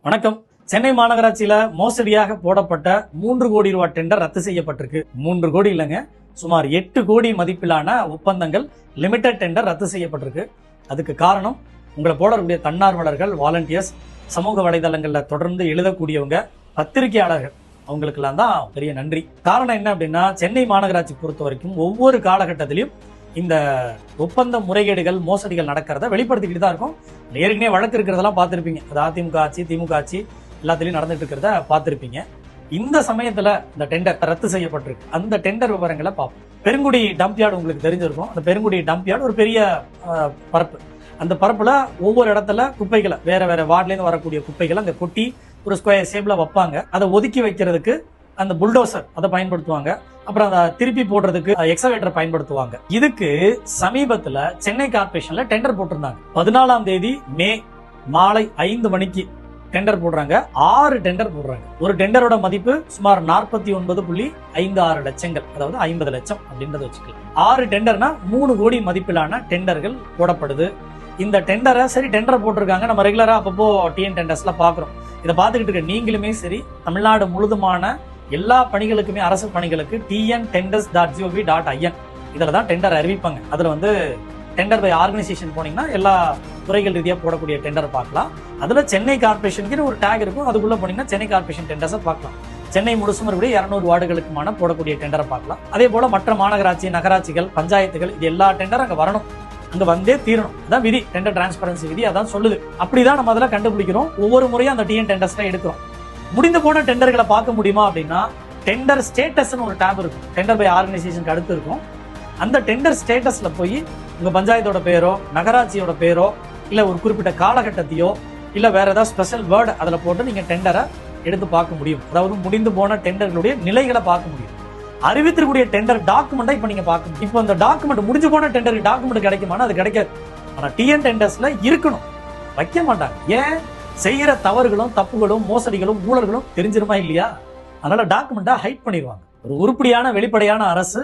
வணக்கம். சென்னை மாநகராட்சியில மோசடியாக போடப்பட்ட 3 கோடி ரூபாய் டெண்டர் ரத்து செய்யப்பட்டிருக்கு. 3 கோடி இல்லைங்க, சுமார் 8 கோடி மதிப்பிலான ஒப்பந்தங்கள் லிமிடெட் டெண்டர் ரத்து செய்யப்பட்டிருக்கு. அதுக்கு காரணம் உங்களை போடக்கூடிய தன்னார்வலர்கள், வாலண்டியர்ஸ், சமூக வலைதளங்கள்ல தொடர்ந்து எழுதக்கூடியவங்க, பத்திரிகையாளர்கள், அவங்களுக்கெல்லாம் தான் பெரிய நன்றி. காரணம் என்ன அப்படின்னா, சென்னை மாநகராட்சி பொறுத்த வரைக்கும் ஒவ்வொரு காலகட்டத்திலையும் இந்த ஒப்பந்த முறைகேடுகள், மோசடிகள் நடக்கிறத வெளிப்படுத்திக்கிட்டு தான் இருக்கும். ஏற்கனவே வழக்கு இருக்கிறதெல்லாம் பார்த்துருப்பீங்க. அது அதிமுக ஆட்சி, திமுக ஆட்சி எல்லாத்திலையும் நடந்துட்டு இருக்கிறத பார்த்துருப்பீங்க. இந்த சமயத்துல இந்த டெண்டர் ரத்து செய்யப்பட்டிருக்கு. அந்த டெண்டர் விவரங்களை பார்ப்போம். பெருங்குடி டம்ப்யார்டு உங்களுக்கு தெரிஞ்சிருக்கும். அந்த பெருங்குடி டம்ப்யார்டு ஒரு பெரிய பரப்பு. அந்த பரப்புல ஒவ்வொரு இடத்துல குப்பைகளை, வேற வேற வார்டுலேருந்து வரக்கூடிய குப்பைகளை அங்க கொட்டி ஒரு ஸ்கொயர் ஷேப்ல வைப்பாங்க. அதை ஒதுக்கி வைக்கிறதுக்கு அந்த புல்டோசர் அதை பயன்படுத்துவாங்க. அப்புறம் அதை திருப்பி போடுறதுக்கு எக்ஸவேட்டர் பயன்படுத்துவாங்க. இதுக்கு சமீபத்துல சென்னை கார்பரேஷன்ல டெண்டர் போட்டிருந்தாங்க. 14ஆம் தேதி மே மாலை 5 மணிக்கு டெண்டர் போடுறாங்க. 6 டெண்டர் போடுறாங்க. ஒரு டெண்டரோட மதிப்பு சுமார் 49.56 லட்சங்கள், அதாவது 50 லட்சம் அப்படின்றத வச்சுக்கலாம். 6 டெண்டர்னா 3 கோடி மதிப்பிலான டெண்டர்கள் போடப்படுது. இந்த டெண்டரை சரி டெண்டர் போட்டிருக்காங்க, நம்ம ரெகுலரா அப்பப்போ டிஎன் டெண்டர்ஸ்ல பாக்குறோம். இதை பார்த்துக்கிட்டு இருக்க நீங்களுமே சரி, தமிழ்நாடு முழுதுமான எல்லா பணிகளுக்குமே, அரசு பணிகளுக்கு tntenders.gov.in இதுல தான் டெண்டர் அறிவிப்பாங்க. அதுல டெண்டர் பை ஆர்கனைசேஷன் போனீங்கன்னா எல்லா துறைகள் ரீதியா போடக்கூடிய டெண்டர் பார்க்கலாம். அதுல சென்னை கார்பரேஷனுக்கு ஒரு டேக் இருக்கும். அதுக்குள்ள போனீங்கன்னா சென்னை கார்பரேஷன் டெண்டர்ஸை பார்க்கலாம். சென்னை முழுசும் இருக்கக்கூடிய 200 வார்டுகளுக்குமான போடக்கூடிய டெண்டரை பார்க்கலாம். அதே போல மற்ற மாநகராட்சி, நகராட்சிகள், பஞ்சாயத்துகள், இது எல்லா டெண்டரும் அங்க வரணும், அங்க வந்தே தீரணும். அதான் விதி, டெண்டர் டிரான்ஸ்பரன்சி விதி அதான் சொல்லுது. அப்படிதான் நம்ம அதில் கண்டுபிடிக்கிறோம். ஒவ்வொரு முறையும் அந்த டிஎன் டெண்டர்ஸ்ல எடுக்கிறோம். முடிந்து போன டெண்டர்களை பார்க்க முடியுமா அப்படின்னா, டெண்டர் ஸ்டேட்டஸ்னு ஒரு டேப் இருக்கும். டெண்டர் பை ஆர்கனைசேஷனுக்கு அடுத்து இருக்கும். அந்த டெண்டர் ஸ்டேட்டஸ்ல போய் உங்க பஞ்சாயத்தோட பேரோ, நகராட்சியோட பேரோ, இல்ல ஒரு குறிப்பிட்ட காலகட்டத்தையோ, இல்ல வேற ஏதாவது ஸ்பெஷல் வேர்டு அதுல போட்டு நீங்க டெண்டரை எடுத்து பார்க்க முடியும். அதாவது முடிந்து போன டெண்டர்களுடைய நிலைகளை பார்க்க முடியும். அறிவித்திருக்கூடிய டெண்டர் டாக்குமெண்ட்டை இப்ப நீங்க பார்க்க முடியும். இப்போ அந்த டாக்குமெண்ட், முடிஞ்சு போன டெண்டருக்கு டாக்குமெண்ட் கிடைக்குமானா அது கிடைக்காது. ஆனா டிஎன் டெண்டர்ஸ்ல இருக்கணும், வைக்க மாட்டாங்க. ஏன்? செய்யற தவறுகளும், தப்புகளும், மோசடிகளும், ஊழல்களும் தெரிஞ்சிருமா இல்லையா? அதனால டாக்குமெண்ட்டை ஹைட் பண்ணிடுவாங்க. ஒரு உருப்படியான வெளிப்படையான அரசு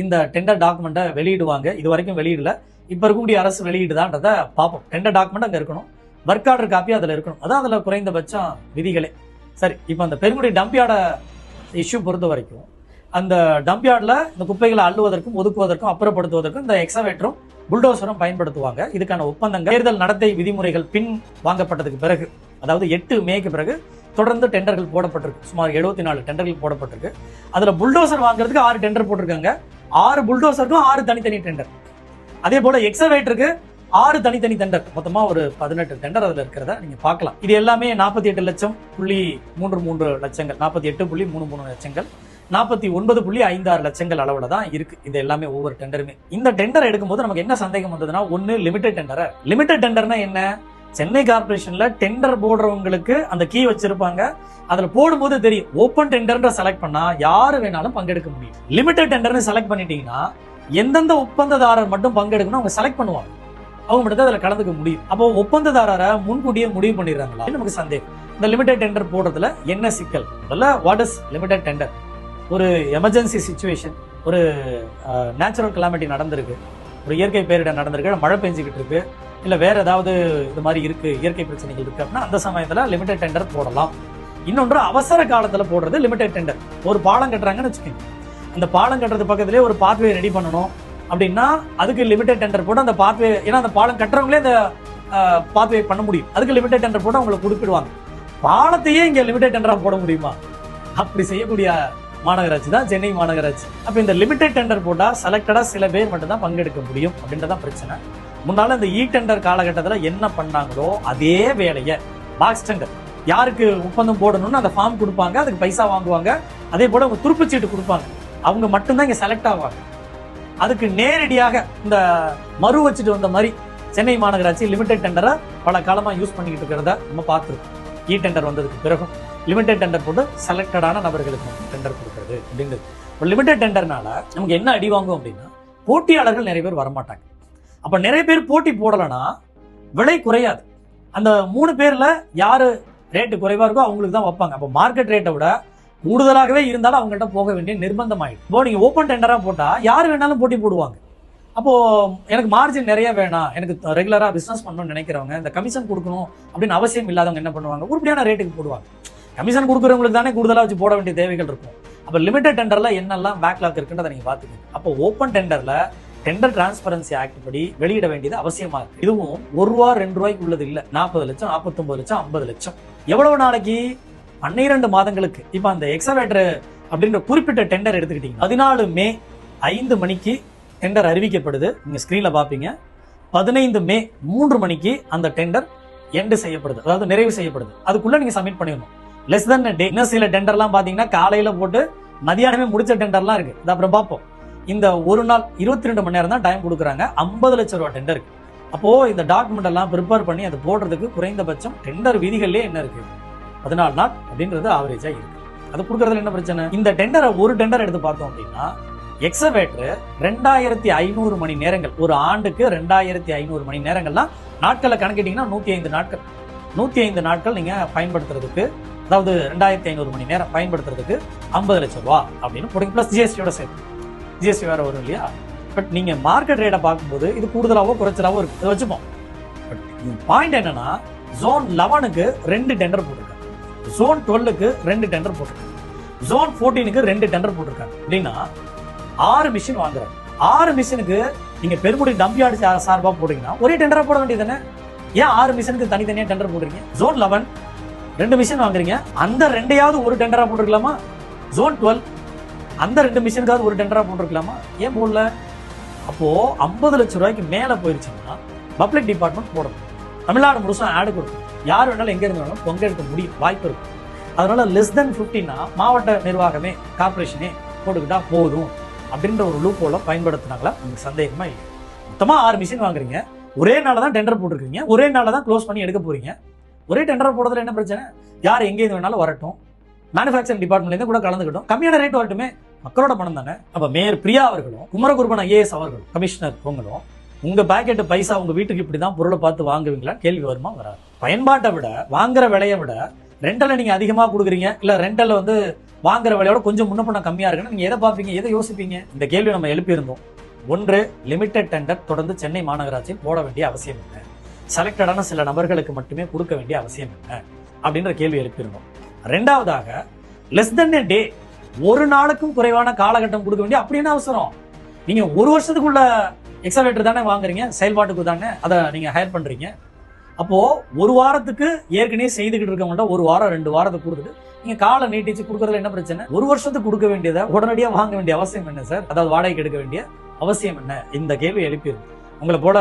இந்த டெண்டர் டாக்குமெண்ட்டை வெளியிடுவாங்க. இது வரைக்கும் வெளியிடல. இப்ப இருக்கக்கூடிய அரசு வெளியிடுதான்றத பார்ப்போம். டெண்டர் டாக்குமெண்ட் அங்க இருக்கணும், ஒர்க் ஆர்டர் காப்பி அதுல இருக்கணும். அதான் அதுல குறைந்தபட்சம் விதிகளே. சரி, இப்ப அந்த பெருங்குடி டம்ப்யார்ட இஷ்யூ பொறுத்த வரைக்கும், அந்த டம்ப்யார்ட்ல இந்த குப்பைகளை அள்ளுவதற்கும், ஒதுக்குவதற்கும், அப்புறப்படுத்துவதற்கும் இந்த எக்ஸவேட்டரும் புல்டோசரும் பயன்படுத்துவாங்க. இதுக்கான ஒப்பந்தங்கள் தேர்தல் நடத்தை விதிமுறைகள் பின் வாங்கப்பட்டதுக்கு பிறகு, அதாவது 8 மேக்கு பிறகு தொடர்ந்து டெண்டர்கள் போடப்பட்டிருக்கு. சுமார் 74 டெண்டர்கள் போடப்பட்டிருக்கு. அதுல புல்டோசர் வாங்குறதுக்கு 6 டெண்டர் போட்டிருக்காங்க. 6 புல்டோசருக்கும் 6 தனித்தனி டெண்டர். அதே போல எக்ஸவேட்டருக்கு 6 தனித்தனி டெண்டர். மொத்தமா ஒரு 18 டெண்டர் அதுல இருக்கிறத நீங்க பார்க்கலாம். இது எல்லாமே 48,33 லட்சங்கள், 48.33 லட்சங்கள், 49.56 லட்சங்கள் அளவுல தான் இருக்கு. இது எல்லாமே ஒவ்வொரு டெண்டருமே. இந்த டெண்டர் எடுக்கும்போது நமக்கு என்ன சந்தேகம் வந்ததுன்னா, ஒன்னு லிமிடெட் டெண்டர். லிமிடெட் டெண்டர்னா என்ன? சென்னை கார்பரேஷன்ல டெண்டர் போடுறவங்களுக்கு அந்த கீ வச்சிருப்பாங்க. அதுல போடும்போது தெரியும். ஓப்பன் டெண்டர் செலக்ட் பண்ணா யாரு வேணாலும் பங்கெடுக்க முடியும். லிமிடெட் டெண்டர்னு செலக்ட் பண்ணிட்டீங்கன்னா எந்தெந்த ஒப்பந்ததாரர் மட்டும் பங்கெடுக்கணும் அவங்க செலக்ட் பண்ணுவாங்க. அவங்க மட்டும் அதுல கலந்துக்க முடியும். அப்போ ஒப்பந்ததாரரை முன்கூட்டியே முடிவு பண்ணிடுறாங்களா நமக்கு சந்தேகம். இந்த லிமிடெட் டெண்டர் போடுறதுல என்ன சிக்கல்? முதல்ல வாட் இஸ் லிமிடெட் டெண்டர்? ஒரு எமர்ஜென்சி சிச்சுவேஷன், ஒரு நேச்சுரல் கிளாமிட்டி நடந்திருக்கு, ஒரு இயற்கை பேரிடர் நடந்திருக்கு, மழை பெஞ்சுக்கிட்டு இருக்கு, இல்ல வேற ஏதாவது இது மாதிரி இருக்கு, இயற்கை பிரச்சனைகள் இருக்கு அப்படின்னா அந்த சமயத்துல லிமிடெட் டெண்டர் போடலாம். இன்னொன்று அவசர காலத்துல போடுறது லிமிடெட் டெண்டர். ஒரு பாலம் கட்டுறாங்கன்னு வச்சுக்கோங்க, அந்த பாலம் கட்டுறது பக்கத்திலே ஒரு பாத்வே ரெடி பண்ணணும் அப்படின்னா அதுக்கு லிமிடெட் டெண்டர் போட்டு அந்த பாத்வே, ஏன்னா அந்த பாலம் கட்டுறவங்களே அந்த பாத்வே பண்ண முடியும், அதுக்கு லிமிடெட் டெண்டர் போட்டு அவங்களை குறிப்பிடுவாங்க. பாலத்தையே இங்க லிமிடெட் டெண்டரா போட முடியுமா? அப்படி செய்யக்கூடிய மாநகராட்சி தான் சென்னை மாநகராட்சி. அப்ப இந்த லிமிடெட் டெண்டர் போட்டா செலக்டடா சில பேர் மட்டும் தான் பங்கெடுக்க முடியும் அப்படின்றதான் பிரச்சனை. முன்னால இந்த டெண்டர் காலகட்டத்தில் என்ன பண்ணாங்களோ அதே வேலையை பாக்ஸ் டெண்டர், யாருக்கு ஒப்பந்தம் போடணும்னு அந்த ஃபார்ம் கொடுப்பாங்க, அதுக்கு பைசா வாங்குவாங்க, அதே போல அவங்க துருப்புச்சீட்டு கொடுப்பாங்க, அவங்க மட்டும்தான் இங்க செலக்ட் ஆவாங்க. அதுக்கு நேரடியாக இந்த மறு வச்சுட்டு வந்த மாதிரி சென்னை மாநகராட்சி லிமிடெட் டெண்டரை பல காலமா யூஸ் பண்ணிக்கிட்டு இருக்கிறத நம்ம பார்த்துருக்கோம். டெண்டர் வந்ததுக்கு பிறகும் லிமிடெட் டெண்டர் போட்டு செலக்டடான நபர்களுக்கு டெண்டர் கொடுக்கறது அப்படின்றது. லிமிடெட் டெண்டர்னால நமக்கு என்ன அடி வாங்கும் அப்படின்னா, போட்டியாளர்கள் நிறைய பேர் வரமாட்டாங்க. அப்ப நிறைய பேர் போட்டி போடலன்னா விலை குறையாது. அந்த 3 பேர்ல யாரு ரேட்டு குறைவா இருக்கோ அவங்களுக்கு தான் வைப்பாங்க. அப்ப மார்க்கெட் ரேட்டை விட கூடுதலாகவே இருந்தாலும் அவங்கள்ட்ட போக வேண்டிய நிர்பந்தம் ஆயிடும். இப்போ நீங்க ஓப்பன் டெண்டரா போட்டா யாரு வேணாலும் போட்டி போடுவாங்க. அப்போ எனக்கு மார்ஜின் நிறைய வேணாம், எனக்கு ரெகுலரா பிசினஸ் பண்ணணும்னு நினைக்கிறவங்க இந்த கமிஷன் கொடுக்கணும் அப்படின்னு அவசியம் இல்லாதவங்க என்ன பண்ணுவாங்க, உருப்படியான ரேட்டுக்கு போடுவாங்க. கமிஷன் கொடுக்குறவங்களுக்கு தானே கூடுதலா வச்சு போட வேண்டிய தேவைகள் இருக்கும். அப்ப லிமிடெட் டெண்டர்ல என்னெல்லாம் பேக்லாக் இருக்குன்றதை நீங்க பாத்துக்கோங்க. அப்போ ஓப்பன் டெண்டர்ல டெண்டர் டிரான்ஸ்பரன்சி ஆக்ட் படி வெளியிட வேண்டியது அவசியமா இருக்கு. இதுவும் ₹1 ₹2 உள்ளது இல்ல, 40 லட்சம் 49 லட்சம் 50 லட்சம். எவ்வளவு நாளைக்கு? 12 மாதங்களுக்கு. இப்ப அந்த எக்ஸவேட்டர் அப்படின்ற குறிப்பிட்ட டெண்டர் எடுத்துக்கிட்டீங்க, 14 மே 5 மணிக்கு டெண்டர் அறிவிக்கப்படுது, நீங்க ஸ்கிரீன்ல பாப்பீங்க. 15 மே 3 மணிக்கு அந்த டெண்டர் எண்ட் செய்யப்படுது, அதாவது நிறைவு செய்யப்படுது. அதுக்குள்ள நீங்க சப்மிட் பண்ணிடணும். லெஸ் தென் டே. இன்னும் சில டெண்டர்லாம் பாத்தீங்கன்னா காலையில போட்டு மதியானமே முடிச்ச டெண்டர்லாம் இருக்கு. இது அப்புறம் பார்ப்போம். இந்த ஒரு நாள் 22 மணி நேரம் தான் டைம் கொடுக்குறாங்க. 50 லட்சம் ரூபாய் டெண்டர் இருக்கு. அப்போ இந்த டாக்குமெண்ட் எல்லாம் ப்ரிப்பேர் பண்ணி அதை போடுறதுக்கு குறைந்தபட்சம் டெண்டர் விதிகள்லயே என்ன இருக்கு, 14 நாள் அப்படின்றது ஆவரேஜா இருக்கு. அது கொடுக்கறதுல என்ன பிரச்சனை? இந்த டெண்டரை ஒரு டெண்டர் எடுத்து பார்த்தோம் அப்படின்னா எக்ஸவேட்டர் 2500 மணி நேரங்கள், ஒரு ஆண்டுக்கு 2500 மணி நேரங்கள்லாம் நாட்களை கணக்கிட்டீங்கன்னா 105 நாட்கள். 105 நாட்கள் நீங்க பயன்படுத்துறதுக்கு, அதாவது 2500 மணி நேரம் பயன்படுத்துறதுக்கு 50 லட்சம் ரூபாய் அப்படின்னு போடுங்க. பிளஸ் ஜிஎஸ்டியோட சேர்த்து, ஜிஎஸ்டி வேற வரும் இல்லையா? பட் நீங்க மார்க்கெட் ரேட்டை பார்க்கும்போது இது கூடுதலாவோ குறைச்சலாவோ இருக்கு, அதை வச்சுப்போம். பட் பாயிண்ட் என்னன்னா, ஜோன் 11க்கு 2 டெண்டர் போட்டிருக்காங்க, ஜோன் 12க்கு 2 டெண்டர் போட்டிருக்காங்க, ஜோன் 14க்கு 2 டெண்டர் போட்டிருக்காங்க. அப்படின்னா 6 மிஷின் வாங்குறாங்க. 6 மிஷினுக்கு நீங்க பெருமுடி டம்பியார்டு சார்பா போட்டீங்கன்னா ஒரே டெண்டரா போட வேண்டியது தானே? ஏன் 6 மிஷினுக்கு தனித்தனியா டெண்டர் போடுறீங்க? ஜோன் 11 2 மிஷின் வாங்குறீங்க, அந்த 2 ஒரு டெண்டரா போட்டுருக்கலாமா? ஜோன் 12 அந்த 2 மிஷினுக்காவது ஒரு டெண்டரா போட்டுருக்கலாமா? ஏன் போடல? அப்போ 50 லட்சம் ரூபாய்க்கு மேல போயிருச்சுன்னா பப்ளிக் டிபார்ட்மெண்ட் போடணும். தமிழ்நாடு முழுசும் ஆடு கொடுக்கும், யார் வேணாலும் எங்க இருந்து வேணாலும் பங்கெடுக்க முடியும், வாய்ப்பு இருக்கும். அதனால லெஸ் தென் 50னா மாவட்ட நிர்வாகமே, கார்பரேஷனே போட்டுக்கிட்டா போதும் அப்படின்ற ஒரு லூப் ஹோல பயன்படுத்தினாங்களா? உங்களுக்கு சந்தேகமா இல்லை. மொத்தமா 6 மிஷின் வாங்குறீங்க, ஒரே நாள தான் டெண்டர் போட்டுருக்கீங்க, ஒரே நாள தான் க்ளோஸ் பண்ணி எடுக்க போறீங்க. ஒரே டெண்டர் போடுறதுல என்ன பிரச்சனை? யார் எங்க இருந்து வேணாலும் வரட்டும், மேனுஃபேக்சரிங் டிபார்ட்மெண்ட்ல கூட கலந்துக்கிட்டோம், கம்மியான ரேட் வரட்டுமே, மக்களோட பணம் தானே. அப்ப மேயர் பிரியா அவர்களும் குமரகுருபன் ஐஏஎஸ் அவர்களும் கமிஷனர் அவங்களும் உங்க பாக்கெட் பைசா உங்க வீட்டுக்கு இப்படிதான் பொருளை பார்த்து வாங்குவீங்களா? கேள்வி வருமா? வராது. பயன்பாட்டை விட வாங்குற விலையை விட ரெண்டல நீங்க அதிகமா கொடுக்குறீங்க, இல்ல ரெண்டல வந்து வாங்குற விலையோட கொஞ்சம் முன்ன பண்ண கம்மியா இருக்குன்னு நீங்க எதை பார்ப்பீங்க, எதை யோசிப்பீங்க? இந்த கேள்வி நம்ம எழுப்பியிருந்தோம். ஒன்று, லிமிடெட் டெண்டர் தொடர்ந்து சென்னை மாநகராட்சியில் போட வேண்டிய அவசியம் என்ன, செலக்டடான சில நபர்களுக்கு மட்டுமே கொடுக்க வேண்டிய அவசியம் என்ன அப்படின்ற கேள்வி எழுப்பியிருந்தோம். ரெண்டாவதாக, லெஸ் தென் டே, ஒரு நாளுக்கும் குறைவான காலகட்டம் கொடுக்க வேண்டிய அப்படி என்ன அவசரம்? நீங்க ஒரு வருஷத்துக்குள்ள எக்ஸவேட்டர் தானே வாங்குறீங்க, செயல்பாட்டுக்கு தானே அதை நீங்க ஹையர் பண்றீங்க. அப்போ ஒரு வாரத்துக்கு ஏற்கனவே செய்துகிட்டு இருக்கவங்கள்ட்ட ஒரு வாரம் 2 வாரத்துக்கு கொடுத்துட்டு நீங்க காலை நீட்டிச்சு கொடுக்கறதுல என்ன பிரச்சனை? ஒரு வருஷத்துக்கு கொடுக்க வேண்டியதை உடனடியா வாங்க வேண்டிய அவசியம் என்ன சார்? அதாவது வாடகைக்கு எடுக்க வேண்டிய அவசியம் என்ன? இந்த கேள்வி எழுப்பியிருக்கு. உங்களை போல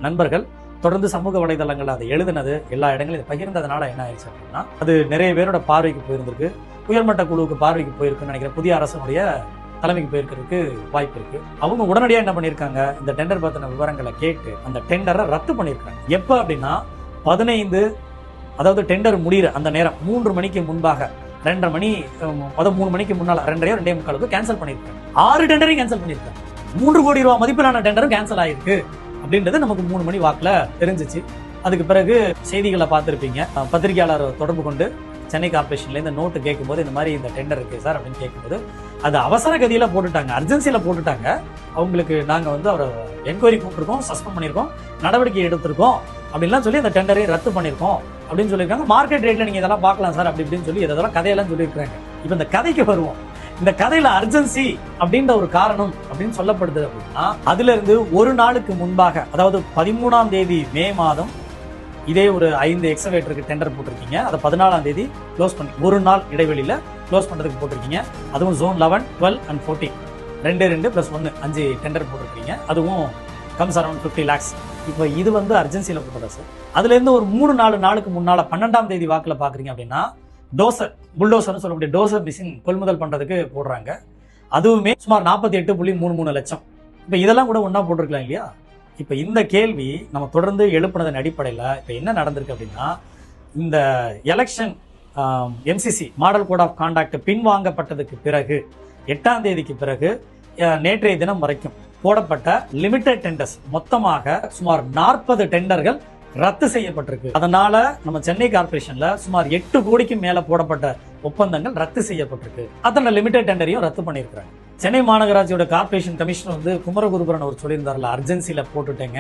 நண்பர்கள் தொடர்ந்து சமூக வலைதளங்கள் அதை எழுதுனது, எல்லா இடங்களும் இதை பகிர்ந்ததுனால என்ன ஆயிடுச்சு அப்படின்னா, அது நிறைய பேரோட பார்வைக்கு போயிருந்திருக்கு, உயர்மட்ட குழுவுக்கு பார்வைக்கு போயிருக்குன்னு நினைக்கிறேன். புதிய அரசனுடைய தலைமைக்கு போயிருக்கிறதுக்கு வாய்ப்பு இருக்கு. அவங்க உடனடியா என்ன பண்ணிருக்காங்க, இந்த டெண்டர் பத்தின விவரங்களை கேட்டு அந்த டெண்டரை ரத்து பண்ணிருக்காங்க. எப்ப அப்படின்னா 15, அதாவது டெண்டர் முடிகிற அந்த நேரம் 3 மணிக்கு முன்பாக, 2:30 மணி, 3 மணிக்கு முன்னால 2:45 கேன்சல் பண்ணிருக்காங்க. 6 டெண்டரையும் கேன்சல் பண்ணிருக்காங்க. 3 கோடி ரூபாய் மதிப்பிலான டெண்டரும் கேன்சல் ஆயிருக்கு அப்படின்றது நமக்கு 3 மணி வாக்குல தெரிஞ்சிச்சு. அதுக்கு பிறகு செய்திகளை பார்த்திருப்பீங்க, பத்திரிகையாளர் தொடர்பு கொண்டு சென்னை கார்பரேஷன்ல இந்த நோட்டு கேட்கும்போது இந்த மாதிரி இந்த டெண்டர் இருக்கு சார் அப்படின்னு கேட்கும்போது அது அவசர கதியில போட்டுட்டாங்க, அர்ஜென்சியில போட்டுட்டாங்க. அவங்களுக்கு நாங்க வந்து அவரை என்கொயரி கூப்பிட்டுருக்கோம், சஸ்பெண்ட் பண்ணிருக்கோம், நடவடிக்கை எடுத்திருக்கோம் அப்படின்லாம் சொல்லி அந்த டெண்டரை ரத்து பண்ணிருக்கோம் அப்படின்னு சொல்லியிருக்காங்க. மார்க்கெட் ரேட்ல நீங்க இதெல்லாம் பார்க்கலாம் சார் அப்படி இப்படின்னு சொல்லி இதெல்லாம் கதையெல்லாம் சொல்லியிருக்காங்க. இப்ப இந்த கதைக்கு வருவோம். இந்த கதையில அர்ஜென்சி அப்படின்ற ஒரு காரணம் அப்படின்னு சொல்லப்படுது அப்படின்னா, அதுல இருந்து ஒரு நாளுக்கு முன்பாக, அதாவது 13ஆம் தேதி மே மாதம் இதே ஒரு 5 எக்ஸவேட்டருக்கு டெண்டர் போட்டிருக்கீங்க, அதை 14ஆம் தேதி க்ளோஸ் பண்ணி ஒரு நாள் இடைவெளியில க்ளோஸ் பண்றதுக்கு போட்டிருக்கீங்க. அதுவும் ஜோன் 11, 12 and 14 2 + 1 5 டெண்டர் போட்டிருக்கீங்க. அதுவும் கம்ஸ் அரௌண்ட் 50 lakhs. இப்போ இது வந்து அர்ஜென்சியில போட்டதா சார்? அதுல இருந்து ஒரு 3-4 நாளுக்கு முன்னால 12ஆம் தேதி வாக்குல பாக்குறீங்க அப்படின்னா டோசர், புல்டோசர்னு சொல்லக்கூடிய டோசர் மிஷின் கொள்முதல் பண்றதுக்கு போடுறாங்க. அதுவுமே சுமார் 48.33 லட்சம். இப்ப இதெல்லாம் கூட ஒன்னா போட்டிருக்கலாம் இல்லையா? இப்ப இந்த கேள்வி நம்ம தொடர்ந்து எழுப்புனதன் அடிப்படையில இப்ப என்ன நடந்திருக்கு அப்படின்னா, இந்த election MCC model code of conduct பின்வாங்கப்பட்டதுக்கு பிறகு 8ஆம் தேதிக்கு பிறகு நேற்றைய தினம் வரைக்கும் போடப்பட்ட லிமிடெட் டெண்டர்ஸ் மொத்தமாக சுமார் 40 டெண்டர்கள் ரத்து செய்யப்பட்டிருக்கு. அதனால நம்ம சென்னை கார்பரேஷன்ல சுமார் 8 கோடிக்கு மேல போடப்பட்ட ஒப்பந்தங்கள் ரத்து செய்யப்பட்டிருக்கு. அத்தனை லிமிடெட் டெண்டரையும் ரத்து பண்ணியிருக்கிறாங்க. சென்னை மாநகராட்சியோட கார்ப்பரேஷன் கமிஷனர் வந்து குமரகுருபரன் அவர் சொல்லியிருந்தார்ல, அர்ஜென்சியில போட்டுட்டேங்க,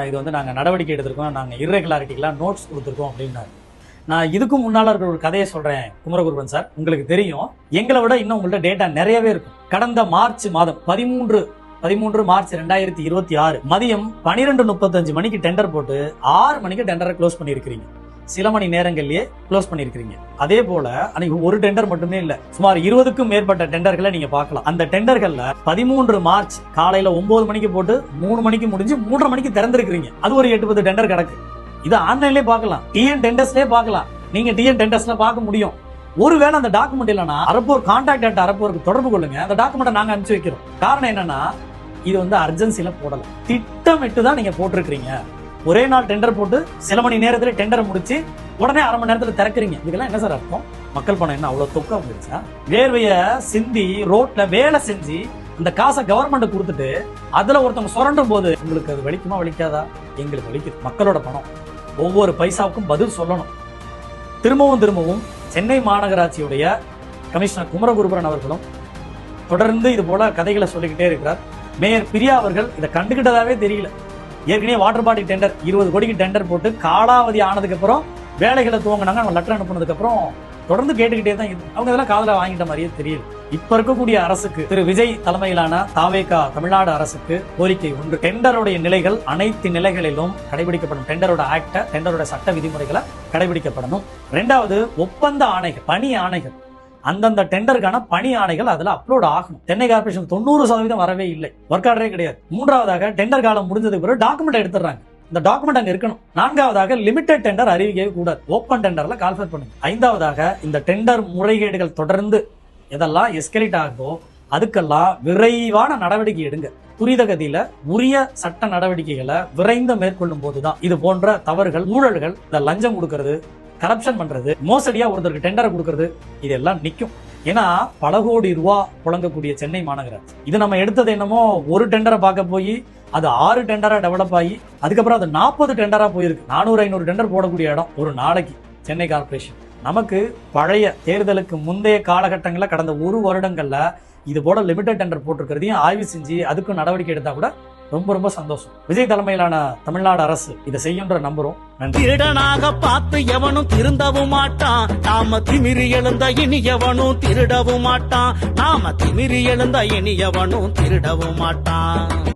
இது வந்து நாங்கள் நடவடிக்கை எடுத்திருக்கோம், நாங்கள் இர்ரெகுலாரிட்டிக்கெலாம் நோட்ஸ் கொடுத்துருக்கோம் அப்படின்னாரு. நான் இதுக்கும் முன்னால் இருக்கிற ஒரு கதையை சொல்றேன் குமரகுருபரன் சார். உங்களுக்கு தெரியும், எங்களை விட இன்னும் உங்கள்ட்ட டேட்டா நிறையவே இருக்கும். கடந்த மார்ச் மாதம் 13 மார்ச் 2026 மதியம் 12:35 மணிக்கு டெண்டர் போட்டு 6 மணிக்கு டெண்டரை க்ளோஸ் பண்ணியிருக்கிறீங்க. சில மணி நேரங்கள்லயே க்ளோஸ் பண்ணியிருக்கிறீங்க. அதே போல அன்னைக்கு ஒரு டெண்டர் மட்டுமே இல்ல, சுமார் 20க்கும் மேற்பட்ட டெண்டர்களை நீங்க பார்க்கலாம். அந்த டெண்டர்கள்ல 13 மார்ச் காலையில 9 மணிக்கு போட்டு 3 மணிக்கு முடிஞ்சு 3:30 மணிக்கு திறந்திருக்கிறீங்க. அது ஒரு 8-10 டெண்டர் கிடக்கு. இது ஆன்லைன்லயே பார்க்கலாம், டிஎன் டெண்டர்ஸ்லயே பார்க்கலாம். நீங்க டிஎன் டெண்டர்ஸ்ல பார்க்க முடியும். ஒருவேளை அந்த டாக்குமெண்ட் இல்லைன்னா அரப்போர் கான்டாக்ட் அட் அரப்போருக்கு தொடர்பு கொள்ளுங்க. அந்த டாக்குமெண்ட்டை நாங்க அனுப்பிச்சு வைக்கிறோம். காரணம் என்னன்னா, இது வந்து அர்ஜென்சில போடல, திட்டமிட்டு தான் நீங்க போட்டிருக்கீங்க. ஒரே நாள் டெண்டர் போட்டு சில மணி நேரத்துல டெண்டரை முடிச்சு உடனே அரை மணி நேரத்துல திறக்கிறீங்க. இதெல்லாம் என்ன சார் அர்த்தம்? மக்கள் பணம் என்ன அவ்வளவு தொக்கா போயிடுச்சா? வேர்வைய சிந்தி ரோட்ல வேலை செஞ்சு இந்த காசை கவர்மெண்ட் கொடுத்துட்டு அதுல ஒருத்தவங்க சுரண்டும் போது உங்களுக்கு அது வலிக்குமா வலிக்காதா? எங்களுக்கு வலிக்குது. மக்களோட பணம், ஒவ்வொரு பைசாவுக்கும் பதில் சொல்லணும். திரும்பவும் சென்னை மாநகராட்சியுடைய கமிஷனர் குமரகுருபரன் அவர்களும் தொடர்ந்து இது போல கதைகளை சொல்லிக்கிட்டே இருக்கிறார். மேயர் பிரியா அவர்கள் இதை கண்டுகிட்டதாவே தெரியல. ஏற்கனவே வாட்டர் பாடி டெண்டர் 20 கோடிக்கு டெண்டர் போட்டு காலாவதி ஆனதுக்கு அப்புறம் வேலைகளை துவங்கினாங்க. அவங்க லெட்டர் அனுப்புனதுக்கு அப்புறம் தொடர்ந்து கேட்டுக்கிட்டே தான் இருக்கு. அவங்க இதெல்லாம் காதல வாங்கிட்ட மாதிரியே தெரியல. இப்ப இருக்கக்கூடிய அரசுக்கு, திரு விஜய் தலைமையிலான தாவேகா தமிழ்நாடு அரசுக்கு கோரிக்கை ஒன்று, டெண்டருடைய நிலைகள் அனைத்து நிலைகளிலும் கடைபிடிக்கப்படும். டெண்டரோட ஆக்ட, டெண்டரோட சட்ட விதிமுறைகளை கடைபிடிக்கப்படணும். 2வது, ஒப்பந்த ஆணைகள், பணி ஆணைகள், அந்தந்த டெண்டருக்கான பணி ஆணைகள் அதுல அப்லோட் ஆகணும். சென்னை கார்பரேஷன் 90% வரவே இல்லை, ஒர்க் ஆர்டரே கிடையாது. 3வதாக, டெண்டர் காலம் முடிஞ்சதுக்கு பிறகு டாக்குமெண்ட் எடுத்துறாங்க, இந்த டாக்குமெண்ட் அங்க இருக்கணும். 4வதாக, லிமிடெட் டெண்டர் அறிவிக்கவே கூடாது, ஓப்பன் டெண்டர்ல கால்ஃபர் பண்ணுங்க. 5வதாக, இந்த டெண்டர் முறைகேடுகள் தொடர்ந்து எதெல்லாம் எஸ்கலேட் ஆகுதோ அதுக்கெல்லாம் விரைவான நடவடிக்கை எடுங்க. துரிதகதியில உரிய சட்ட நடவடிக்கைகளை விரைந்து மேற்கொள்ளும் போதுதான் இது போன்ற தவறுகள், ஊழல்கள், இந்த லஞ்சம் கொடுக்கறது, கரப்ஷன் பண்றது, மோசடியா ஒருத்தருக்கு டெண்டரை கொடுக்கறது, இதெல்லாம் நிக்கும். ஏன்னா பல கோடி ரூபா புழங்கக்கூடிய சென்னை மாநகராட்சி, இது நம்ம எடுத்தது என்னமோ ஒரு டெண்டரை பார்க்க போய் அது 6 டெண்டரா டெவலப் ஆகி அதுக்கப்புறம் அது 40 டெண்டரா போயிருக்கு. 400-500 டெண்டர் போடக்கூடிய இடம் ஒரு நாளைக்கு சென்னை கார்பரேஷன். நமக்கு பழைய தேர்தலுக்கு முந்தைய காலகட்டங்களில் கடந்த 1 வருடங்கள்ல இது போல லிமிடெட் டெண்டர் போட்டிருக்கிறதையும் ஆய்வு செஞ்சு அதுக்கும் நடவடிக்கை எடுத்தா கூட ரொம்ப சந்தோஷம். விஜய் தலைமையிலான தமிழ்நாடு அரசு இதை செய்யுன்ற நம்புறோம். நன்றி. திருடனாக பார்த்து எவனும் திருந்தவும் மாட்டான். நாம திமிரி எழுந்த இனி எவனும் திருடவும் மாட்டான். நாம திமிரி எழுந்த இனி எவனும் திருடவும் மாட்டான்.